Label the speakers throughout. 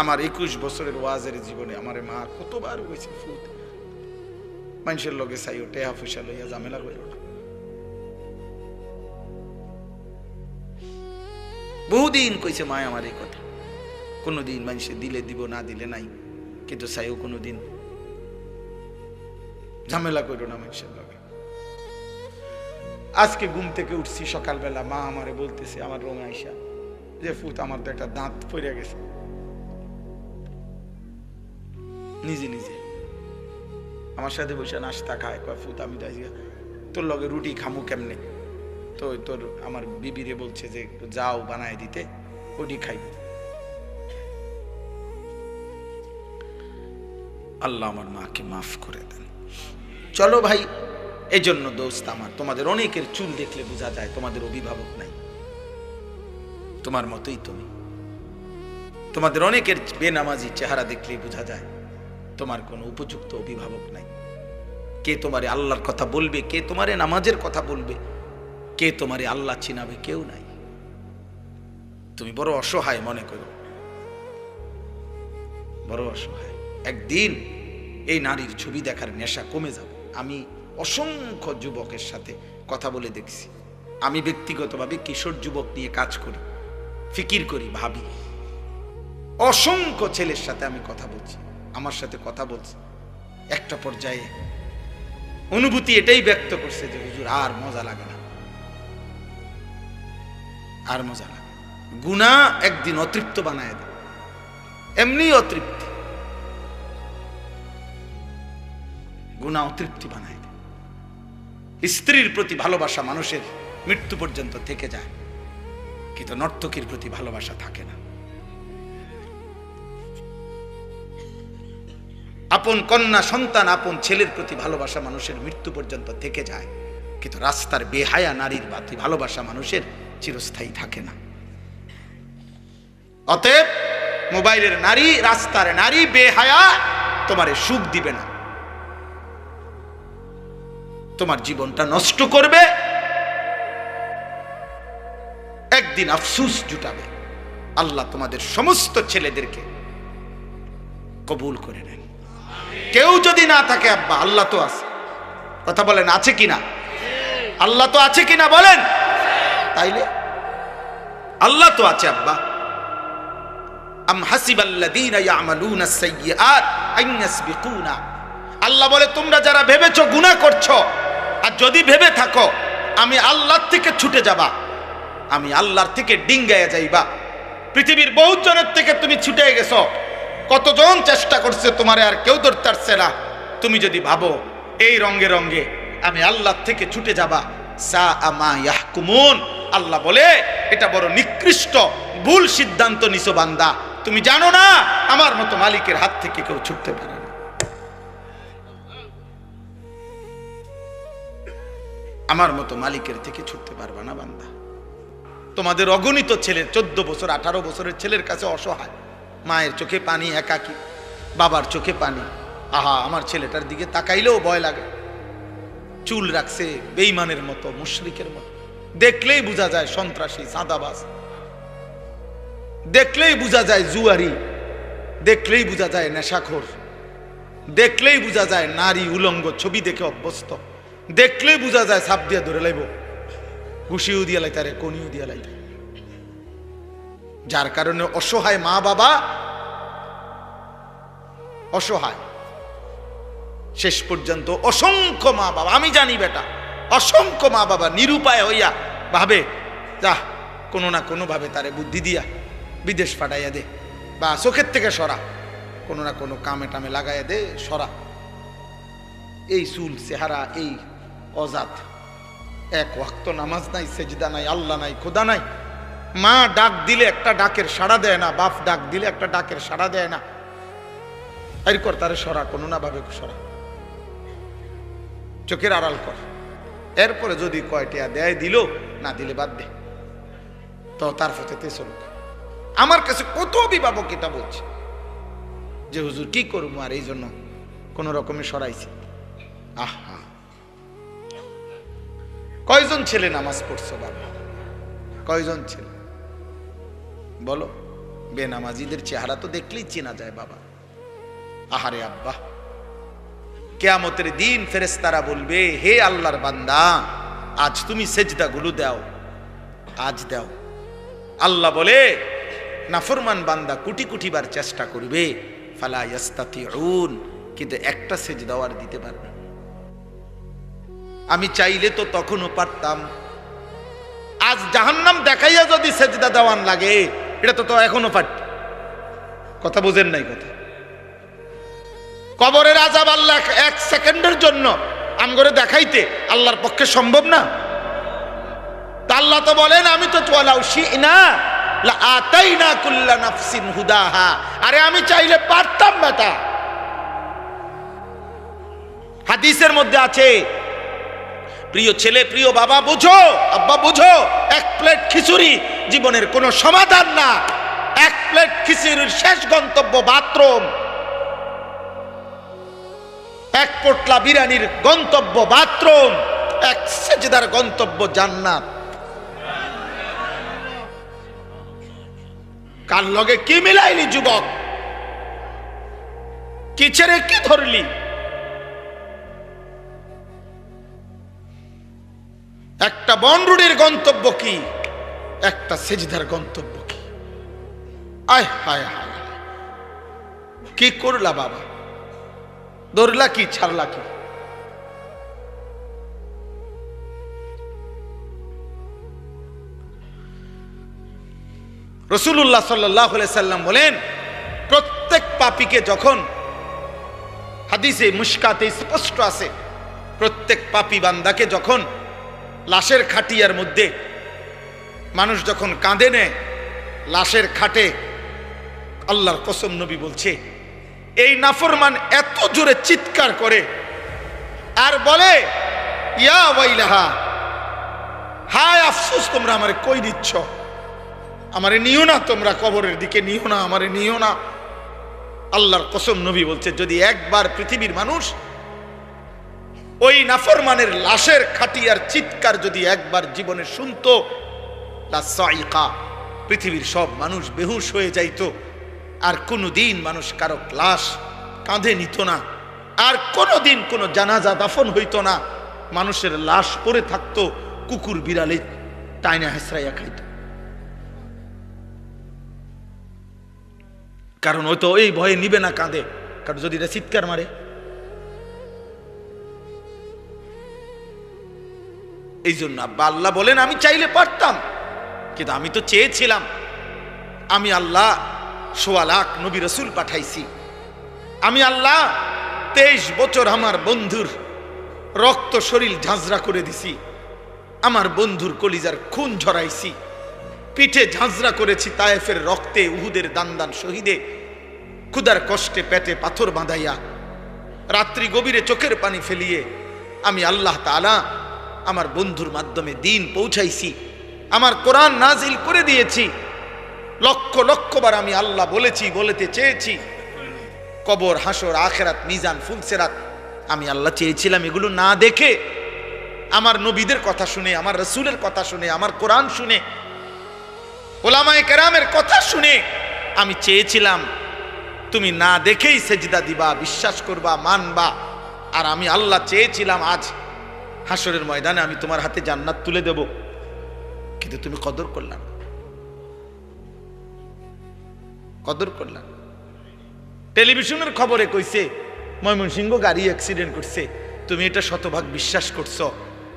Speaker 1: আমার 21 বছরের ওয়াজের জীবনে আমার মা কতবার কইছে ফুত মানুষের লগে চাইও টেহা পয়সা লইয়া ঝামেলা কইরো না। বহুদিন কইছে মা আমার এই কথা, কোনোদিন মানুষে দিলে দিব না দিলে নাই, কিন্তু চাইও কোনোদিন ঝামেলা কইরো না মানুষের লগে। আজকে ঘুম থেকে উঠছি সকালবেলা, মা আমারে বলতেছে আমার রং আইসা যে ফুত আমার তো একটা দাঁত পড়ে গেছে। নিজে নিজে আমার সাথে বসে নাস্তা খায়, কয় ফুত আমি তোর লগে রুটি খামু কেমনে, তো তোর আমার বিবিরে বলছে যে একটু যাও বানায় দিতে, ওটি খাই। আল্লাহ আমার মাকে মাফ করে দেন। চলো ভাই, এই জন্য দোস্ত আমার, তোমাদের অনেকের চুল দেখলে বোঝা যায় তোমাদের অভিভাবক নাই, তোমার মতোই তুমি। তোমাদের অনেকের বেনামাজি চেহারা দেখলেই বোঝা যায় তোমার কোনো উপযুক্ত অভিভাবক নাই। কে তোমারে আল্লাহর কথা বলবে, কে তোমারে নামাজের কথা বলবে, কে তোমারে আল্লাহ চিনাবে, কেউ নাই। তুমি বড় অসহায় মনে করো, বড় অসহায়। একদিন এই নারীর ছবি দেখার নেশা কমে যাবে। আমি অসংখ্য যুবকের সাথে কথা বলে দেখছি। আমি ব্যক্তিগতভাবে কিশোর যুবক নিয়ে কাজ করি, ফিকির করি, ভাবি। অসংখ্য ছেলের সাথে আমি কথা বলছি, আমার সাথে কথা বলছি। একটা পর্যায়ে অনুভূতি এটাই ব্যক্ত করছে যে হুজুর আর মজা লাগে না, আর মজা লাগে। গুনাহ একদিন অতৃপ্ত বানায় দেয়, এমনি অতৃপ্তি, গুনাহ অতৃপ্তি বানায় দেয়। স্ত্রীর প্রতি ভালোবাসা মানুষের মৃত্যু পর্যন্ত থেকে যায়, কিন্তু নর্তকীর প্রতি ভালোবাসা থাকে না। আপন কন্যা সন্তান, আপন ছেলের প্রতি ভালোবাসা মানুষের মৃত্যু পর্যন্ত থেকে যায়, কিন্তু রাস্তার বেহায়া নারীর প্রতি ভালোবাসা মানুষের চিরস্থায়ী থাকে না। অতএব মোবাইলের নারী, রাস্তার নারী বেহায়া তোমারে সুখ দিবে না, তোমার জীবনটা নষ্ট করবে, একদিন আফসোস জুটাবে। আল্লাহ তোমাদের সমস্ত ছেলেদেরকে কবুল করে নেন। কেউ যদি না থাকে আব্বা, আল্লাহ তো আছে। কথা বলেন, আছে কিনা? আল্লাহ তো আছে কিনা বলেন? তাইলে আল্লাহ তো আছে আব্বা। আম হাসিবাল্লাযীনা ইয়ামালুনা আস-সাইয়্যাত আন ইয়াসবিকুনা, আল্লাহ বলে তোমরা যারা ভেবেছো গুনাহ করছো, আর যদি ভেবে থাকো আমি আল্লাহর থেকে ছুটে যাবা, আমি আল্লাহর থেকে ডিঙ্গায়া যাইবা। পৃথিবীর বহুত জনের থেকে তুমি ছুটে গেছো, কতজন চেষ্টা করছে তোমারে, আর কেউ ধরতে পারছে না। তুমি যদি ভাবো এই রঙে রঙে আমি আল্লাহর থেকে ছুটে যাবা, সাআ মা ইয়াহকুমুন, আল্লাহ বলে এটা বড় নিকৃষ্ট ভুল সিদ্ধান্ত নিছো বান্দা। তুমি জানো না আমার মতো মালিকের হাত থেকে কেউ ছুটতে পারে না। আমার মতো মালিকের থেকে ছুটতে পারবা না বান্দা। তোমাদের অগণিত ছেলের 14 বছর 18 বছরের ছেলের কাছে অসহায়, মায়ের চোখে পানি, একাকী, বাবার চোখে পানি। আহা, আমার ছেলেটার দিকে তাকাইলেও ভয় লাগে। চুল রাখছে বেঈমানের মতো, মুশরিকের মতো, দেখলেই বোঝা যায় সন্ত্রাসী, চাঁদাবাজ, দেখলেই বোঝা যায় জুয়ারি, দেখলেই বোঝা যায় নেশাখোর, দেখলেই বোঝা যায় নারী উলঙ্গ ছবি দেখে অভ্যস্ত, দেখলেই বোঝা যায় সাপ দিয়া ধরে লাইব, ঘুষিও দিয়া লাইতারে, কনিও দিয়া লাইতারে। যার কারণে অসহায় মা বাবা, অসহায় শেষ পর্যন্ত অসংখ্য মা বাবা, আমি জানি বেটা, অসংখ্য মা বাবা নিরুপায় হইয়া ভাবে যা কোনো না কোনো ভাবে তারে বুদ্ধি দিয়া বিদেশ পাঠাইয়া দে, বা চোখের থেকে সরা, কোনো না কোনো কামে টামে লাগাইয়া দে, সরা। এই চুল চেহারা, এই অজাত, এক ওয়াক্ত নামাজ নাই, সেজদা নাই, আল্লাহ নাই, খোদা নাই। মা ডাক দিলে একটা ডাকের সাড়া দেয় না, বাপ ডাক দিলে একটা ডাকের সাড়া দেয় না। এরকর তারে সরা, কোনো না ভাবে সরা, চোখের আড়াল কর। এরপরে যদি কয়টিয়া দেয় দিল, না দিলে বাদ দে, তো তার ফতেতে চলুক। আমার কাছে কত অভিভাবক এটা বলছে যে হুজুর কি করবো, আর এই জন্য কোন রকমে সরাইছি। আহা, কয়জন ছেলে নামাজ পড়ছো বাবা? কয়জন ছেলে বলো? বেনামাজিদের চেহারা তো দেখলেই চেনা যায় বাবা। আহারে আব্বা, কিয়ামতের দিন ফেরেশতারা বলবে, হে আল্লাহর বান্দা, আজ তুমি সেজদাগুলো দাও, আজ দাও। আল্লাহ বলে, নাফরমান বান্দা কোটি কোটি বার চেষ্টা করবে, ফালা ইয়াস্তাতিউন, কিন্তু একটা সেজদাও আর দিতে পারবে না। আমি চাইলে তো তখনও পারতাম। আজ জাহান্নাম দেখাইয়া যদি সেজদা দেওয়ান লাগে, এটা তো এখনো পারত। কথা বুঝেন নাই কথা? কবরের আযাব আল্লাহ এক সেকেন্ডের জন্য আমগরে দেখাইতে আল্লাহর পক্ষে সম্ভব না। তা আল্লাহ তো বলেন, আমি তো ওয়ালাউ শি'না লা আতাইনা কুল্লা নাফসিন হুদাহা। আরে আমি চাইলে পারতাম বেটা। হাদিসের মধ্যে আছে, প্রিয় ছেলে, প্রিয় বাবা, বুঝো, আব্বা বুঝো, এক প্লেট খিচুড়ি জীবনের কোনো সমাধান না। এক প্লেট খিচুড়ির শেষ গন্তব্য বাথরুম। এক পোটলা বিরিয়ানির গন্তব্য বাথরুম, এক সেজদার গন্তব্য জান্নাত। কার লগে কি মিলাইলি যুবক? কি ছেড়ে কি ধরলি? একটা বনরুডির গন্তব্য কি, একটা সেজদার গন্তব্য কি? আয় হায় হায়, কি করলা বাবা? ধরলা কি, ছাড়লা কি? রাসূলুল্লাহ সাল্লাল্লাহু আলাইহি সাল্লাম বলেন, প্রত্যেক পাপীকে যখন, হাদিসে মুশকাতে স্পষ্ট আছে, প্রত্যেক পাপী বান্দাকে যখন লাশের খাটিয়ার মধ্যে মানুষ যখন কাঁদে নেয়, লাশের খাটে, আল্লাহর কসম নবী বলছে, এই নাফরমান এত জোরে চিৎকার করে আর বলে, ইয়া ওয়াইলাহা, হায় আফসোস, তোমরা আমারে কই দিচ্ছ? আমারে নিও না, তোমরা কবরের দিকে নিও না, আমারে নিও না। আল্লাহর কসম নবী বলছে, যদি একবার পৃথিবীর মানুষ ওই নাফরমানের লাশের খাটিয়ার চিৎকার যদি একবার জীবনে শুনতো, লা সাইকা, পৃথিবীর সব মানুষ বেহুশ হয়ে যাইতো। আর কোনোদিন মানুষ কারো লাশ কাঁধে নিত না, আর কোনোদিন কোনো জানাজা দাফন হইতো না। মানুষের লাশ পড়ে থাকতো, কুকুর বিড়ালে টাইনা হেসরাইয়া খাইত। কারণ ওই তো এই ভয়ে নিবে না কাঁধে, কারণ যদি এটা চিৎকার মারে। এই জন্য আব্বা আল্লাহ বলেন, আমি চাইলে পারতাম, কিন্তু আমি তো চেয়েছিলাম। আমি আল্লাহ ১৬ লাখ নবী রাসূল পাঠাইছি। আমি আল্লাহ 23 বছর আমার বন্ধুর রক্ত শরীর ঝাঁঝরা করে দিছি। আমার বন্ধুর কলিজার খুন ঝরাইছি, পিঠে ঝাঁঝরা করেছি তায়েফের রক্তে, উহুদের দান দান শহীদে, ক্ষুধার কষ্টে পেটে পাথর বাঁধাইয়া, রাত্রি গভীরে চোখের পানি ফেলিয়ে আমি আল্লাহ তাআলা আমার বন্ধুর মাধ্যমে দিন পৌঁছাইছি। আমার কোরআন নাজিল করে দিয়েছি। লক্ষ লক্ষবার আমি আল্লাহ বলেছি, বলতে চেয়েছি। কবর, হাসর, আখেরাত, মিজান, ফুলসেরাত আমি আল্লাহ চেয়েছিলাম। এগুলো না দেখে, আমার নবীদের কথা শুনে, আমার রাসূলের কথা শুনে, আমার কোরআন শুনে, ওলামায়ে কেরামের কথা শুনে আমি চেয়েছিলাম তুমি না দেখেই সেজদা দিবা, বিশ্বাস করবা, মানবা। আর আমি আল্লাহ চেয়েছিলাম আজ হাসরের ময়দানে আমি তোমার হাতে জান্নাত তুলে দেব, কিন্তু তুমি কদর করলা না, কদর করলা। টেলিভিশনের খবরে কইছে ময়মনসিংহ গাড়ি অ্যাক্সিডেন্ট করছে, তুমি এটা শতভাগ বিশ্বাস করছো,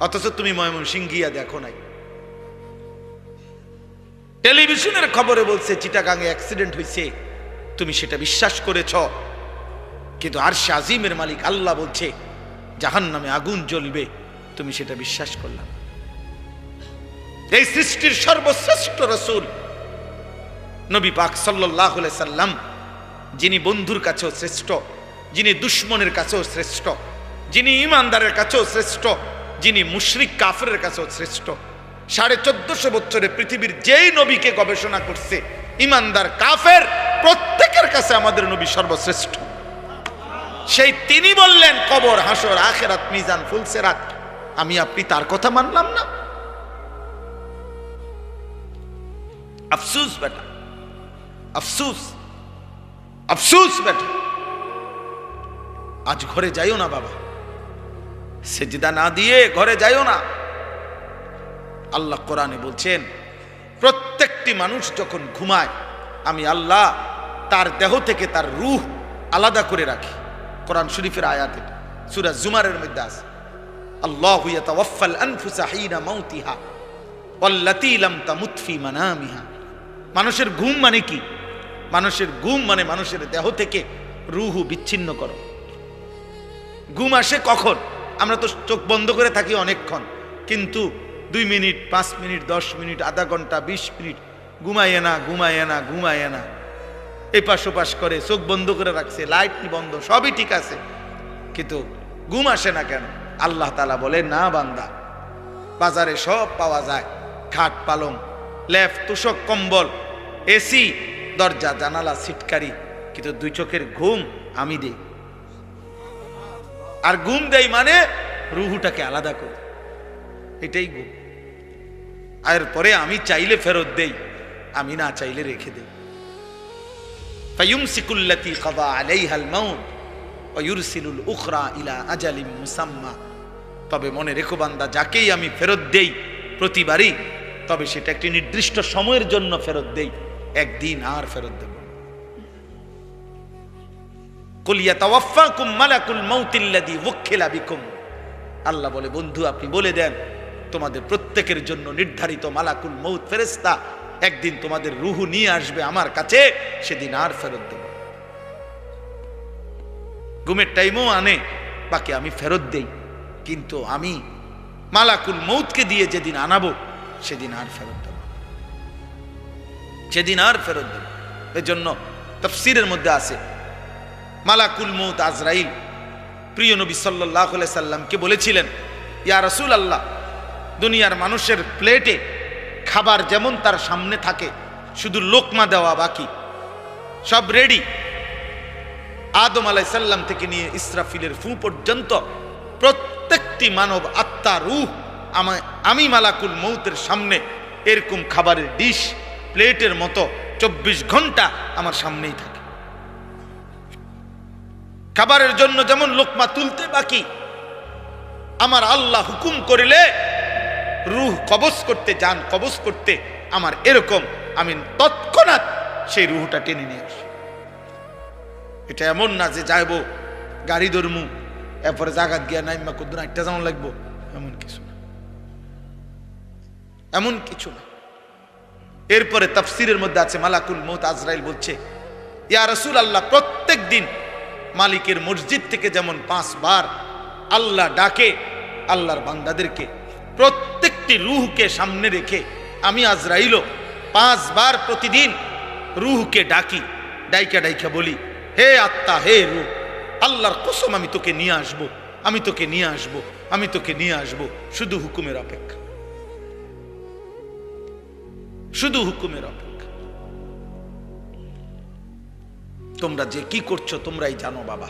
Speaker 1: অথচ তুমি ময়মনসিংহ গিয়া দেখো নাই। টেলিভিশনের খবরে বলছে চিটাগাঙে অ্যাক্সিডেন্ট হয়েছে, তুমি সেটা বিশ্বাস করেছ, কিন্তু আরশে আজিমের মালিক আল্লাহ বলছে জাহান্নামে আগুন জ্বলবে, তুমি সেটা বিশ্বাস করলাম। এই সৃষ্টির সর্বশ্রেষ্ঠ রাসূল নবী পাক সাল্লাল্লাহু আলাইহি সাল্লাম, যিনি বন্ধুর কাছেও শ্রেষ্ঠ, যিনি দুশমনের কাছেও শ্রেষ্ঠ, যিনি ইমানদারের কাছেও শ্রেষ্ঠ, যিনি মুশরিক কাফেরের কাছেও শ্রেষ্ঠ। 1450 বছরে পৃথিবীর যেই নবীকে গবেষণা করছে, ইমানদার কাফের প্রত্যেকের কাছে আমাদের নবী সর্বশ্রেষ্ঠ। সেই তিনি বললেন কবর, হাসর, আখিরাত, মিজান, ফুলসেরাত, আমি আপনি তার কথা মানলাম না। আফসোস বেটা, আফসুস, আফসুস বেটা। আজ ঘরে যাইও না বাবা, সেজদা না দিয়ে ঘরে যাইও না। আল্লাহ কোরআনে বলছেন প্রত্যেকটি মানুষ যখন ঘুমায় আমি আল্লাহ তার দেহ থেকে তার রূহ আলাদা করে রাখি। কোরআন শরীফের আয়াত এটা, সূরা জুমারের মধ্যে আছে, আল্লাহু ইয়াতাওয়াফাল আনফুসা হিনা মাউতিহা ওয়াল্লাতী লাম তামুত ফি মানামিহা। মানুষের ঘুম মানে কি? মানুষের ঘুম মানে মানুষের দেহ থেকে রূহ বিচ্ছিন্ন করো। ঘুম আসে কখন? আমরা তো চোখ বন্ধ করে থাকি অনেকক্ষণ, কিন্তু 2 মিনিট, 5 মিনিট, 10 মিনিট, আধা ঘন্টা, 20 মিনিট ঘুমায় না, ঘুমায় না, ঘুমায় না, এপাশ ওপাশ করে, চোখ বন্ধ করে রাখছে, লাইট বন্ধ, সবই ঠিক আছে, কিন্তু ঘুম আসে না কেন? আল্লাহ তাআলা বলে, না বান্দা, বাজারে সব পাওয়া যায়, খাট পালং, লেপ তোষক কম্বল, এসি, দরজা জানালা সিটকারি, কিন্তু 2 চোখের ঘুম আমি দেই। আর ঘুম দেই মানে রুহুটাকে আলাদা করি, এটাই ঘুম। এরপরে আমি চাইলে ফেরত দেই, আমি না চাইলে রেখে দেই। ফায়ুমসিকুল্লাতী কাযা আলাইহাল মাউত ওয়া ইউরসিলুল উখরা ইলা আজালিম মুসাম্মা। তবে মনে রেখো বান্দা, যাকেই আমি ফেরত দেই প্রতিবারই, তবে সেটা একটি নির্দিষ্ট সময়ের জন্য ফেরত দেই, একদিন আর ফেরত দেব। কুল ইয়াতাওয়াফাকুম মালাকুল মাউতিল্লাযী ওয়াক্কিলা বিকুম। আল্লাহ বলে, বন্ধু আপনি বলে দেন, তোমাদের প্রত্যেকের জন্য নির্ধারিত মালাকুল মউত ফেরেশতা একদিন তোমাদের রূহ নিয়ে আসবে আমার কাছে, সেদিন আর ফেরত দেব। ঘুমের টাইমও আনে, বাকি আমি ফেরত দেই, কিন্তু আমি মালাকুল মউতকে দিয়ে যেদিন আনাবো সেদিন আর ফেরত দেব, সেদিন আর ফেরত দেব। এজন্য তাফসীরের মধ্যে আছে, মালাকুল মউত আজরাইল প্রিয় নবী সাল্লাল্লাহু আলাইহি সাল্লামকে বলেছিলেন, ইয়া রাসূলুল্লাহ, দুনিয়ার মানুষের প্লেটে খাবার যেমন তার সামনে থাকে, শুধু লোকমা দেওয়া বাকি, সব রেডি, আদম আলাইহিস সালাম থেকে নিয়ে ইসরাফিলের ফু পর্যন্ত প্রত্যেকটি মানব আত্মা রূহ আমি মালাকুল মউতের সামনে এরকম খাবারের ডিশ প্লেটের মতো 24 ঘন্টা আমার সামনেই থাকে। খাবারের জন্য যেমন লোকমা তুলতে বাকি, আমার আল্লাহ হুকুম করিলে রূহ কবজ করতে, জান কবজ করতে আমার এরকম, আমি তৎক্ষণাৎ সেই রূহটা টেনে নিয়ে আসি। এটা এমন না যে যাইবো গাড়ি ধরমু এরপরে জাগাত গিয়া নাইমা কদ্দুর একটা যেমন লাগবো, এমন কিছু না, এমন কিছু না। এরপরে তাফসীরের মধ্যে আছে, মালাকুল মউত আজরাইল বলছে, ইয়া রাসূলুল্লাহ, প্রত্যেক দিন মালিকের মসজিদ থেকে যেমন 5 বার আল্লাহ ডাকে আল্লাহর বান্দাদেরকে, প্রত্যেকটি রূহকে সামনে রেখে আমি আজরাইলও 5 বার প্রতিদিন রূহকে ডাকি, ডাইকা ডাইকা বলি, হে আত্মা, হে রূহ, আল্লাহর কসম আমি তোকে নিয়ে আসবো, আমি তোকে নিয়ে আসবো, আমি তোকে নিয়ে আসবো, শুধু হুকুমের অপেক্ষা, শুধু হুকুমের অপেক্ষা। তোমরা যে কি করছো তোমরাই জানো বাবা।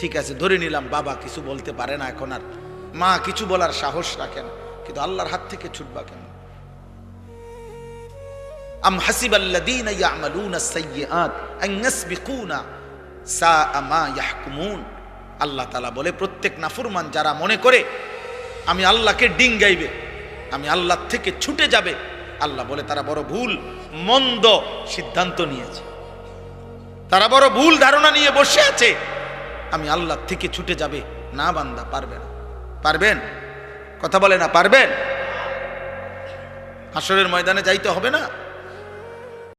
Speaker 1: ঠিক আছে, ধরে নিলাম বাবা কিছু বলতে পারে না এখন, আর মা কিছু বলার সাহস রাখে না, কিন্তু আল্লাহর হাত থেকে ছুটবা কেন? আম হাসিবাল্লাযীনা ইয়ামালুনা আস-সাইয়্যাত আন ইয়াসবিকুনা সাআ মা ইয়াহকুমুন। আল্লাহ তাআলা বলে, প্রত্যেক নাফরমান যারা মনে করে আমি আল্লাহকে ডিঙ্গাইবে, আমি আল্লাহ থেকে ছুটে যাবে, আল্লাহ বলে তারা বড় ভুল মন্দ সিদ্ধান্ত নিয়েছে, তারা বড় ভুল ধারণা নিয়ে বসে আছে, আমি আল্লাহ থেকে ছুটে যাবে। না বান্দা, পারবে না। পারবেন? কথা বলে না, পারবেন? হাসরের ময়দানে যাইতে হবে না?